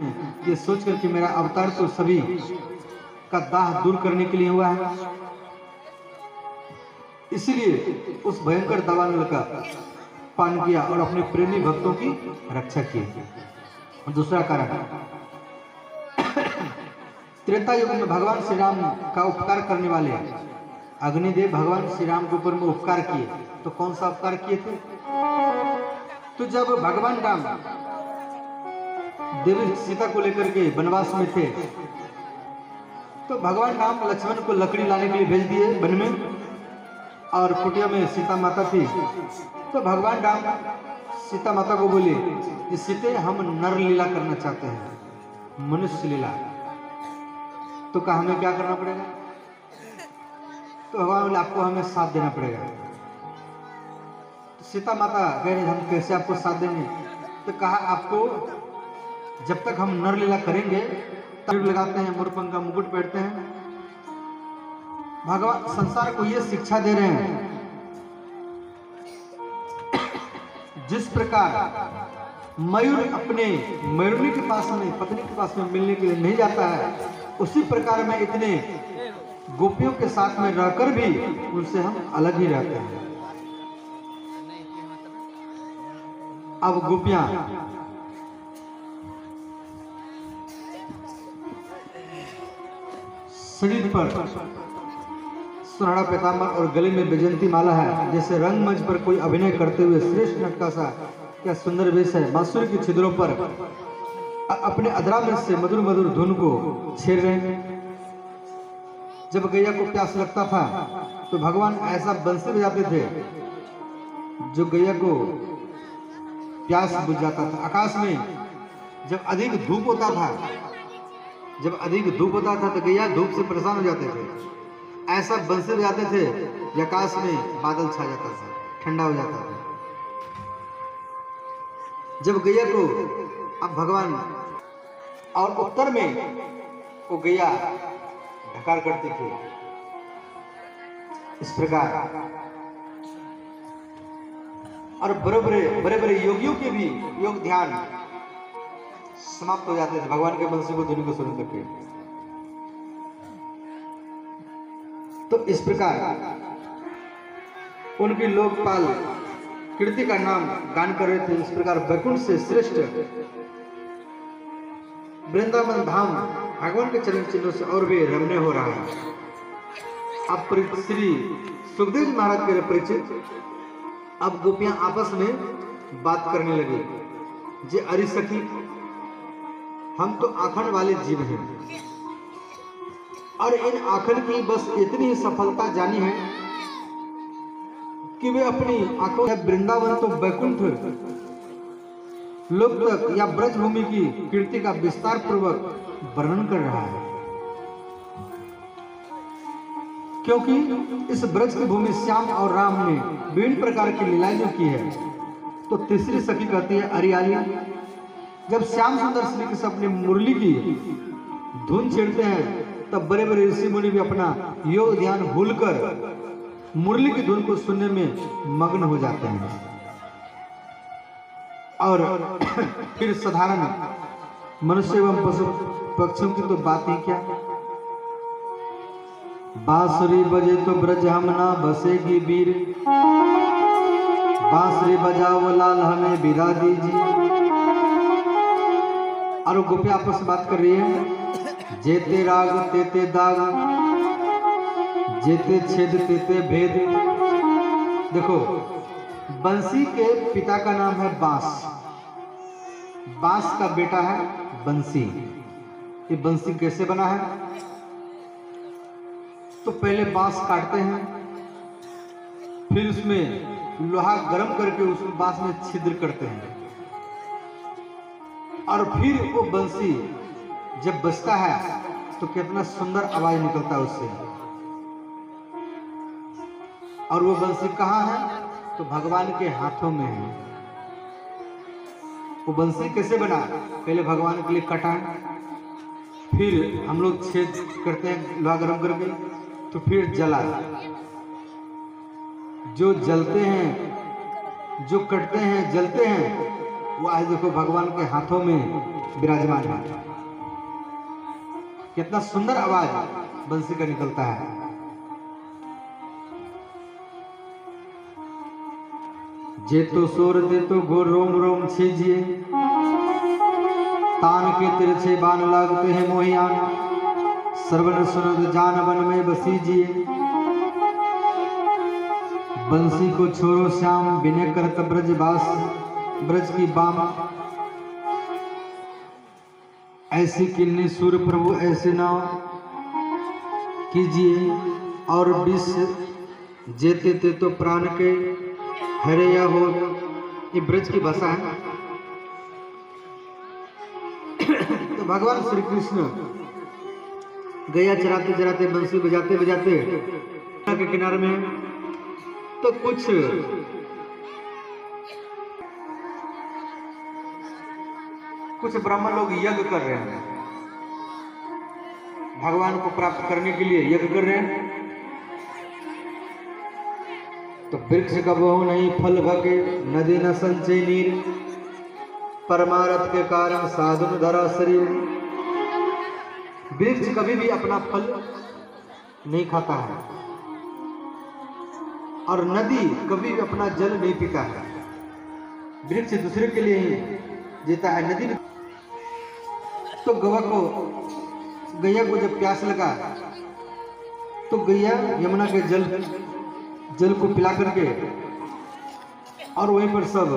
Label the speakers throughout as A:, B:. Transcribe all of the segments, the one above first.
A: ये सोचकर कि मेरा अवतार तो सभी का दाह दूर करने के लिए हुआ है, इसलिए उस भयंकर दावानल का पान किया और अपने प्रेमी भक्तों की रक्षा की। दूसरा कारण, त्रेता युग में भगवान श्री राम का उपकार करने वाले अग्निदेव भगवान श्री राम के ऊपर में उपकार किए। तो कौन सा उपकार किए थे? तो जब भगवान राम देवी सीता को लेकर के वनवास में थे, तो भगवान राम लक्ष्मण को लकड़ी लाने के लिए भेज दिए वन में, और कुटिया में सीता माता थी। तो भगवान राम सीता माता को बोले कि सीते, हम नर लीला करना चाहते हैं, मनुष्य लीला। तो कहा हमें क्या करना पड़ेगा? तो भगवान बोले आपको हमें साथ देना पड़ेगा। तो सीता माता कह रही हम कैसे आपको साथ देंगे? तो कहा आपको जब तक हम नर लीला करेंगे तब लगाते हैं, मोरपंख का मुकुट पहनते हैं। भगवान संसार को ये शिक्षा दे रहे हैं जिस प्रकार मयूर अपने मयूरनी के पास में, पत्नी के पास में मिलने के लिए नहीं जाता है, उसी प्रकार में इतने गोपियों के साथ में रहकर भी उनसे हम अलग ही रहते हैं। अब गोपियां शरीर पर सुनहरा पैताम्बर और गले में बैजंती माला है, जैसे रंगमंच पर कोई अभिनय करते हुए श्रेष्ठ नटका सा क्या सुंदर वेश है। बांसुरी के छिद्रों पर अपने अधरा में से मधुर मधुर धुन को छेड़ रहे हैं। जब गैया को प्यास लगता था तो भगवान ऐसा बंसी बजाते थे जो गैया को प्यास बुझ जाता था। आकाश में जब अधिक धूप होता था तो गैया धूप से परेशान हो जाते थे, ऐसा बंसी बजाते थे कि आकाश में बादल छा जाता था, ठंडा हो जाता था। जब गैया को अब भगवान और उत्तर में वो गैया ढकार करती थी। इस प्रकार और बड़े बड़े योगियों के भी योग ध्यान समाप्त हो जाते थे भगवान के बंसी को धुनी को सुन करके। तो इस प्रकार उनकी लोकपाल कीर्ति का नाम गान कर रहे थे। इस प्रकार वैकुंठ से श्रेष्ठ वृंदावन धाम भगवान के चरण चिन्हों से और भी रमणीय हो रहा है। अब श्री सुखदेव जी महाराज के परिचित अब गोपियां आपस में बात करने लगी। जे अरि सखी, हम तो आखंड वाले जीव हैं और इन आखंड की बस इतनी ही सफलता जानी है कि वे अपनी आंखों में वृंदावन तो वैकुंठ लोक तक या ब्रजभूमि की कीर्ति का विस्तार पूर्वक वर्णन कर रहा है, क्योंकि इस ब्रज की भूमि श्याम और राम ने विभिन्न प्रकार की लीलाएं जो की है। तो तीसरी सखी कहती है अरियाली, जब श्याम सुंदर श्री कृष्ण अपनी मुरली की धुन छेड़ते हैं तब बड़े बड़े ऋषि मुनि भी अपना योग ध्यान भूलकर मुरली की धुन को सुनने में मग्न हो जाते हैं। और फिर साधारण मनुष्य एवं पशु पक्षियों की तो बात ही क्या। बांसुरी बजे तो ब्रज हम ना बसेगी वीर, बांसुरी बजाओ लाल हमें विदा दीजिए। और गोपियां आपस में बात कर रही है, जेते राग तेते दाग, जेते छेद तेते भेद। देखो, बंसी के पिता का नाम है बांस, बांस का बेटा है बंसी। ये बंसी कैसे बना है? तो पहले बांस काटते हैं, फिर उसमें लोहा गर्म करके उस बांस में छिद्र करते हैं, और फिर वो बंसी जब बजता है तो कितना सुंदर आवाज निकलता है उससे। और वो बंसी कहाँ है? तो भगवान के हाथों में है। वो बंसी कैसे बना? पहले भगवान के लिए कटा, फिर हम लोग छेद करते हैं लोहा गर्म करके, तो फिर जला। जो जलते हैं, जो कटते हैं, जलते हैं, वो आज देखो भगवान के हाथों में विराजमान है। कितना सुंदर आवाज बंसी का निकलता है। जे तो सोर दे तो घोर रोम रोम छीजिए, तान के तिरछे बाण लागते हैं मोहियान, श्रवण सुनत जान वन में बसीजिए। बंसी को छोरो श्याम बिने करत ब्रजवास, ब्रज की बाम ऐसी किन्नी सूर प्रभु ऐसे नाम कीजिए। और विष जेते ते तो प्राण के हरे या हो, ये ब्रज की भाषा है। तो भगवान श्री कृष्ण गया चराते चराते बंसी बजाते बजाते के किनारे में, तो कुछ ब्राह्मण लोग यज्ञ कर रहे हैं, भगवान को प्राप्त करने के लिए यज्ञ कर रहे हैं। तो वृक्ष कबहु नहीं फल भगे, नदी न संचय नीर, परमारथ के कारण साधुन धरा शरीर। वृक्ष कभी भी अपना फल नहीं खाता है और नदी कभी भी अपना जल नहीं पीता है। वृक्ष दूसरे के लिए ही जीता है। नदी तो गैया को जब प्यास लगा तो गैया यमुना के जल को पिला करके और वहीं पर सब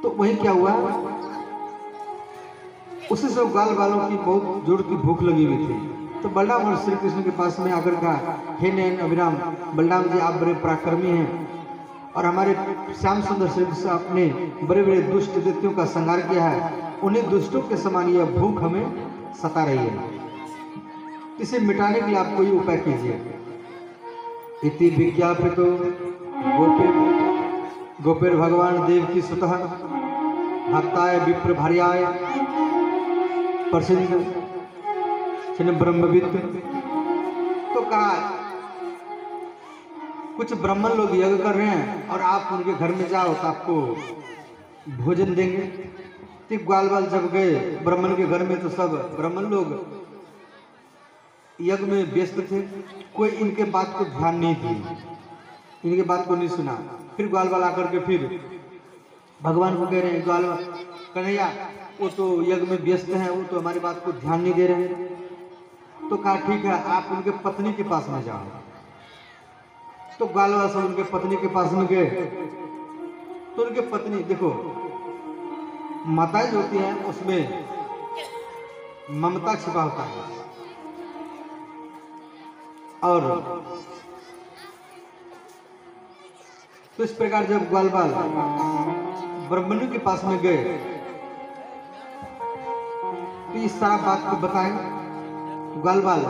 A: तो वही क्या हुआ, उसी से ग्वाल वालों की बहुत जोर की भूख लगी हुई थी। तो बलराम और श्री कृष्ण के पास में आकर कहा, हे नयन अभिराम, बलराम जी आप बड़े पराक्रमी हैं और हमारे श्याम सुंदर श्री कृष्ण अपने बड़े बड़े दुष्ट दैत्यों का संहार किया है, उन्हीं दुष्टों के समान यह भूख हमें सता रही है, इसे मिटाने के लिए आप कोई उपाय कीजिए। इति विज्ञापितो गोपेर भगवान देव की सुतः भक्ताय विप्र भार्याय प्रसिद्ध छिन्न ब्रह्मविद। तो कहा कुछ ब्राह्मण लोग यज्ञ कर रहे हैं और आप उनके घर में जाओ तो आपको भोजन देंगे। तो ग्वाल बाल जब गए ब्राह्मण के घर में तो सब ब्राह्मण लोग यज्ञ में व्यस्त थे, कोई इनके बात को ध्यान नहीं दी, इनके बात को नहीं सुना। फिर ग्वाल बाल आकर के फिर भगवान को कह रहे हैं, ग्वाल कन्हैया वो तो यज्ञ में व्यस्त हैं, वो तो हमारी बात को ध्यान नहीं दे रहे। तो कहा ठीक है आप उनके पत्नी के पास में जाओ। तो ग्वाल बाल सब उनके पत्नी के पास में गए। तो उनके पत्नी देखो माताएं जो होती हैं उसमें ममता छिपा होता है और तो इस प्रकार जब ग्वाल बाल ब्रह्मण्य के पास में गए तो इस सारा बात को बताएं। ग्वाल बाल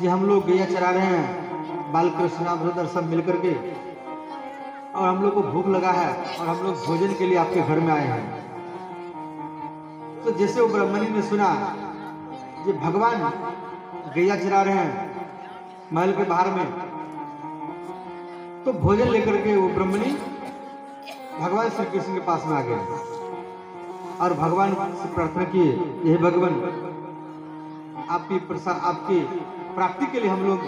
A: जी हम लोग गैया चरा रहे हैं, बाल कृष्ण ब्रदर सब मिलकर के, और हम लोग को भूख लगा है और हम लोग भोजन के लिए आपके घर में आए हैं। तो जैसे वो ब्राह्मणी ने सुना कि भगवान गैया चरा रहे हैं महल के बाहर में, तो भोजन लेकर के वो ब्राह्मणी भगवान श्री कृष्ण के पास में आ गए और भगवान से प्रार्थना की, यह भगवान आपकी प्रसाद आपकी प्राप्ति के लिए हम लोग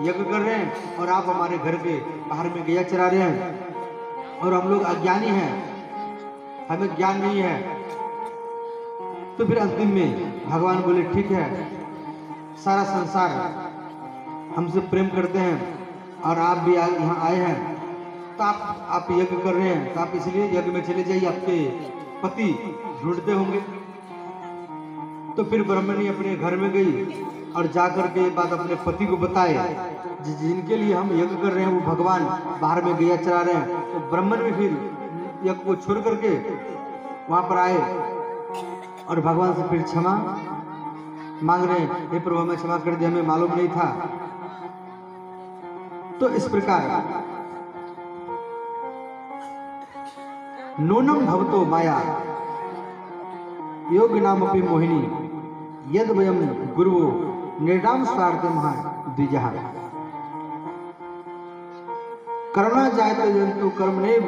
A: यज्ञ कर रहे हैं और आप हमारे घर के बाहर में गैया चरा रहे हैं और हम लोग अज्ञानी हैं, हमें ज्ञान नहीं है। तो फिर अंतिम में भगवान बोले ठीक है, सारा संसार हमसे प्रेम करते हैं और आप भी यहाँ आए हैं तो आप यज्ञ कर रहे हैं तो आप इसलिए यज्ञ में चले जाइए, आपके पति ढूंढते होंगे। तो फिर ब्राह्मणी अपने घर में गई और जाकर के ये बात अपने पति को बताए, जिनके लिए हम यज्ञ कर रहे हैं वो भगवान बाहर में गैया चरा रहे हैं। तो ब्राह्मण भी फिर यज्ञ को छोड़ करके वहां पर आए और भगवान से फिर क्षमा मांग रहे हैं, हे प्रभु हमें क्षमा कर दिया, हमें मालूम नहीं था। तो इस प्रकार नूनम भवतो माया योग नाम अपनी मोहिनी यद वयम गुरु निर्णाम स्वार्थ महा द्विजः। करना जायते जंतु कर्म नहीं